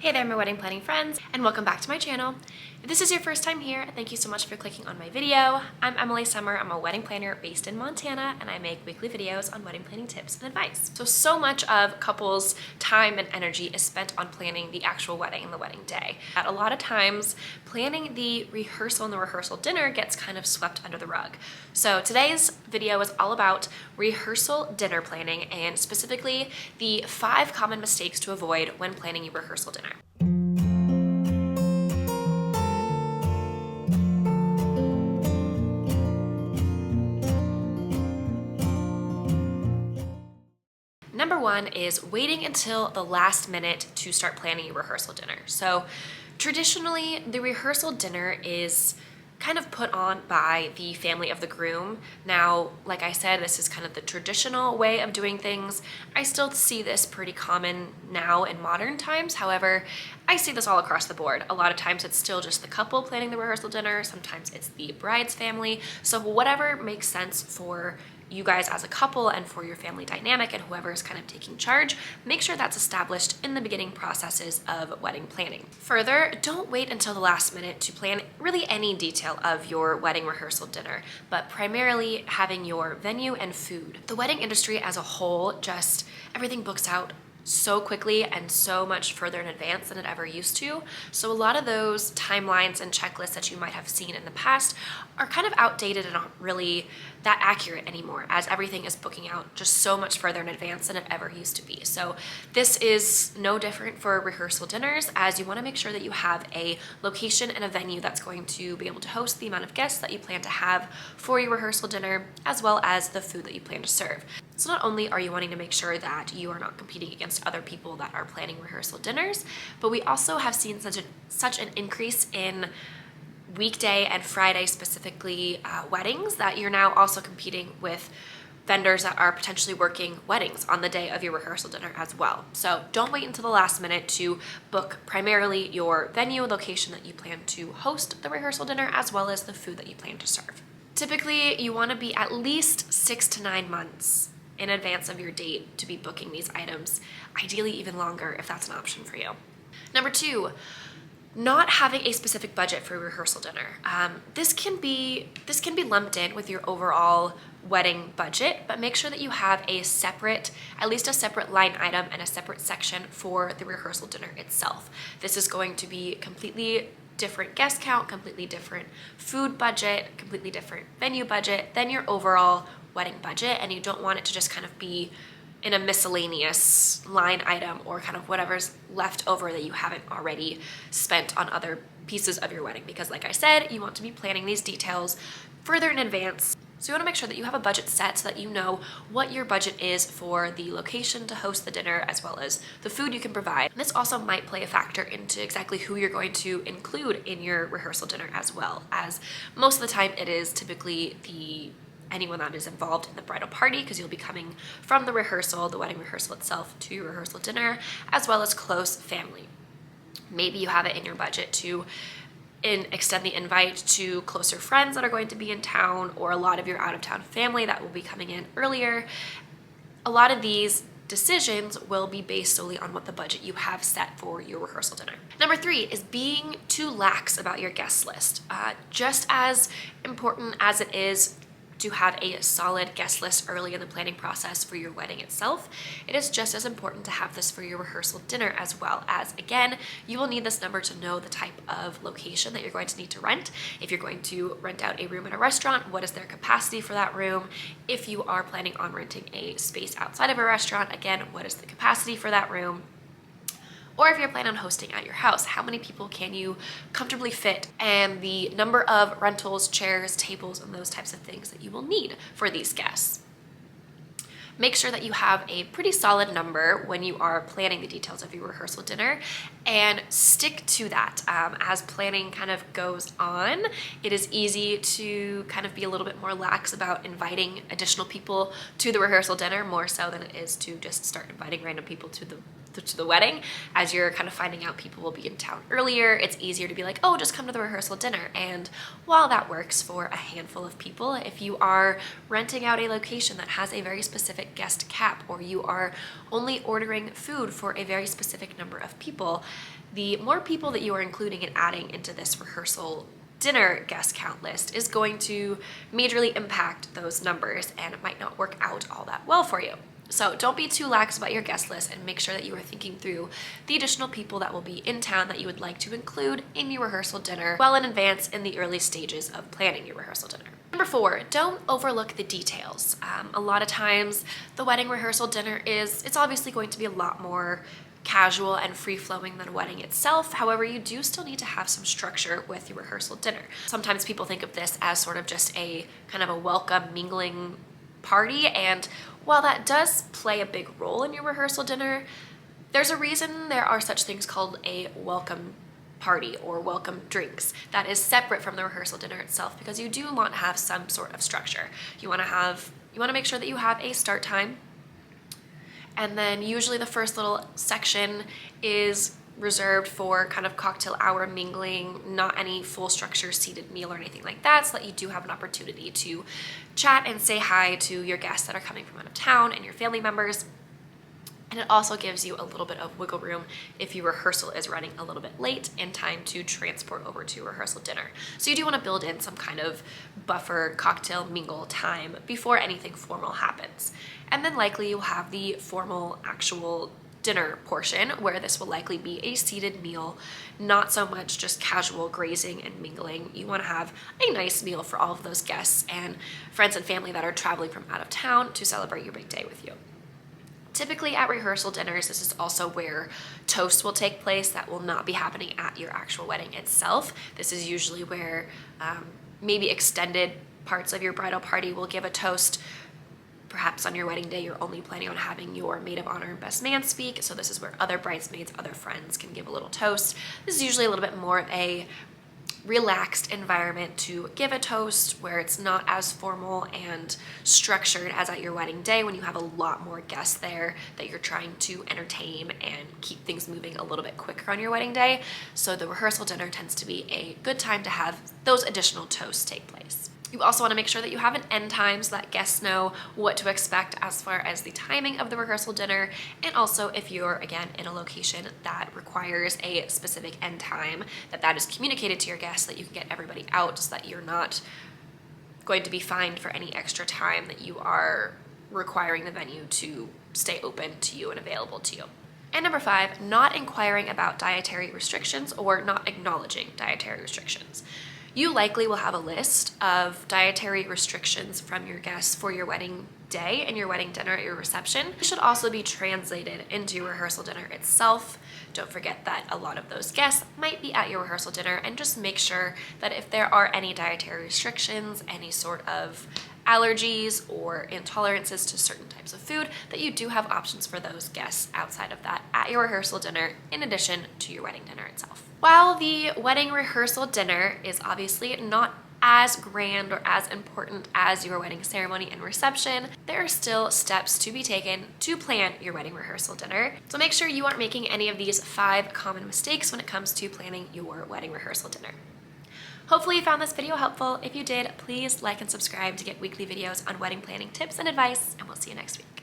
Hey there, my wedding planning friends, and welcome back to my channel. If this is your first time here, thank you so much for clicking on my video. I'm Emily Summer. I'm a wedding planner based in Montana, and I make weekly videos on wedding planning tips and advice. So much of couples' time and energy is spent on planning the actual wedding and the wedding day. At a lot of times, planning the rehearsal and the rehearsal dinner gets kind of swept under the rug. So today's video is all about rehearsal dinner planning, and specifically the 5 common mistakes to avoid when planning your rehearsal dinner. Number 1 is waiting until the last minute to start planning your rehearsal dinner. So traditionally, the rehearsal dinner is kind of put on by the family of the groom. Now, like I said, this is kind of the traditional way of doing things. I still see this pretty common now in modern times. However, I see this all across the board. A lot of times it's still just the couple planning the rehearsal dinner. Sometimes it's the bride's family. So whatever makes sense for you guys as a couple and for your family dynamic and whoever is kind of taking charge, make sure that's established in the beginning processes of wedding planning. Further, don't wait until the last minute to plan really any detail of your wedding rehearsal dinner, but primarily having your venue and food. The wedding industry as a whole, just everything books out so quickly and so much further in advance than it ever used to. So a lot of those timelines and checklists that you might have seen in the past are kind of outdated and not really that accurate anymore, as everything is booking out just so much further in advance than it ever used to be. So this is no different for rehearsal dinners, as you want to make sure that you have a location and a venue that's going to be able to host the amount of guests that you plan to have for your rehearsal dinner, as well as the food that you plan to serve. So not only are you wanting to make sure that you are not competing against other people that are planning rehearsal dinners, but we also have seen such an increase in weekday and Friday specifically weddings that you're now also competing with vendors that are potentially working weddings on the day of your rehearsal dinner as well. So don't wait until the last minute to book primarily your venue and location that you plan to host the rehearsal dinner, as well as the food that you plan to serve. Typically, you want to be at least 6 to 9 months in advance of your date to be booking these items, ideally even longer if that's an option for you. Number 2, not having a specific budget for a rehearsal dinner. This can be lumped in with your overall wedding budget, but make sure that you have at least a separate line item and a separate section for the rehearsal dinner itself. This is going to be completely different guest count, completely different food budget, completely different venue budget than your overall wedding budget, and you don't want it to just kind of be in a miscellaneous line item or kind of whatever's left over that you haven't already spent on other pieces of your wedding, because like I said, you want to be planning these details further in advance. So you want to make sure that you have a budget set so that you know what your budget is for the location to host the dinner, as well as the food you can provide. And this also might play a factor into exactly who you're going to include in your rehearsal dinner as well, as most of the time it is typically anyone that is involved in the bridal party, because you'll be coming from the rehearsal, the wedding rehearsal itself, to your rehearsal dinner, as well as close family. Maybe you have it in your budget to extend the invite to closer friends that are going to be in town, or a lot of your out-of-town family that will be coming in earlier. A lot of these decisions will be based solely on what the budget you have set for your rehearsal dinner. Number 3 is being too lax about your guest list. Just as important as it is to have a solid guest list early in the planning process for your wedding itself, it is just as important to have this for your rehearsal dinner, as well as, again, you will need this number to know the type of location that you're going to need to rent. If you're going to rent out a room in a restaurant, what is their capacity for that room? If you are planning on renting a space outside of a restaurant, again, what is the capacity for that room? Or if you're planning on hosting at your house, how many people can you comfortably fit, and the number of rentals, chairs, tables, and those types of things that you will need for these guests. Make sure that you have a pretty solid number when you are planning the details of your rehearsal dinner, and stick to that. As planning kind of goes on, it is easy to kind of be a little bit more lax about inviting additional people to the rehearsal dinner, more so than it is to just start inviting random people to the wedding. As you're kind of finding out people will be in town earlier, it's easier to be like, oh, just come to the rehearsal dinner. And while that works for a handful of people, if you are renting out a location that has a very specific guest cap, or you are only ordering food for a very specific number of people, the more people that you are including and adding into this rehearsal dinner guest count list is going to majorly impact those numbers, and it might not work out all that well for you. So don't be too lax about your guest list, and make sure that you are thinking through the additional people that will be in town that you would like to include in your rehearsal dinner well in advance in the early stages of planning your rehearsal dinner. Number 4, don't overlook the details. A lot of times the wedding rehearsal dinner it's obviously going to be a lot more casual and free-flowing than a wedding itself. However, you do still need to have some structure with your rehearsal dinner. Sometimes people think of this as sort of just a kind of a welcome mingling party, and while that does play a big role in your rehearsal dinner, there's a reason there are such things called a welcome party or welcome drinks that is separate from the rehearsal dinner itself, because you do want to have some sort of structure. You want to make sure that you have a start time, and then usually the first little section is reserved for kind of cocktail hour mingling, not any full structure seated meal or anything like that, so that you do have an opportunity to chat and say hi to your guests that are coming from out of town and your family members. And it also gives you a little bit of wiggle room if your rehearsal is running a little bit late in time to transport over to rehearsal dinner. So you do want to build in some kind of buffer cocktail mingle time before anything formal happens. And then likely you'll have the formal actual dinner portion, where this will likely be a seated meal, not so much just casual grazing and mingling. You want to have a nice meal for all of those guests and friends and family that are traveling from out of town to celebrate your big day with you. Typically at rehearsal dinners, this is also where toasts will take place that will not be happening at your actual wedding itself. This is usually where maybe extended parts of your bridal party will give a toast. Perhaps on your wedding day, you're only planning on having your maid of honor and best man speak, so this is where other bridesmaids, other friends can give a little toast. This is usually a little bit more of a relaxed environment to give a toast, where it's not as formal and structured as at your wedding day, when you have a lot more guests there that you're trying to entertain and keep things moving a little bit quicker on your wedding day. So the rehearsal dinner tends to be a good time to have those additional toasts take place. You also want to make sure that you have an end time so that guests know what to expect as far as the timing of the rehearsal dinner, and also if you're, again, in a location that requires a specific end time, that is communicated to your guests, that you can get everybody out so that you're not going to be fined for any extra time that you are requiring the venue to stay open to you and available to you. And number 5, not inquiring about dietary restrictions or not acknowledging dietary restrictions. You likely will have a list of dietary restrictions from your guests for your wedding day and your wedding dinner at your reception. It should also be translated into your rehearsal dinner itself. Don't forget that a lot of those guests might be at your rehearsal dinner, and just make sure that if there are any dietary restrictions, any sort of allergies or intolerances to certain types of food, that you do have options for those guests outside of that at your rehearsal dinner, in addition to your wedding dinner itself. While the wedding rehearsal dinner is obviously not as grand or as important as your wedding ceremony and reception, there are still steps to be taken to plan your wedding rehearsal dinner. So make sure you aren't making any of these 5 common mistakes when it comes to planning your wedding rehearsal dinner. Hopefully you found this video helpful. If you did, please like and subscribe to get weekly videos on wedding planning tips and advice, and we'll see you next week.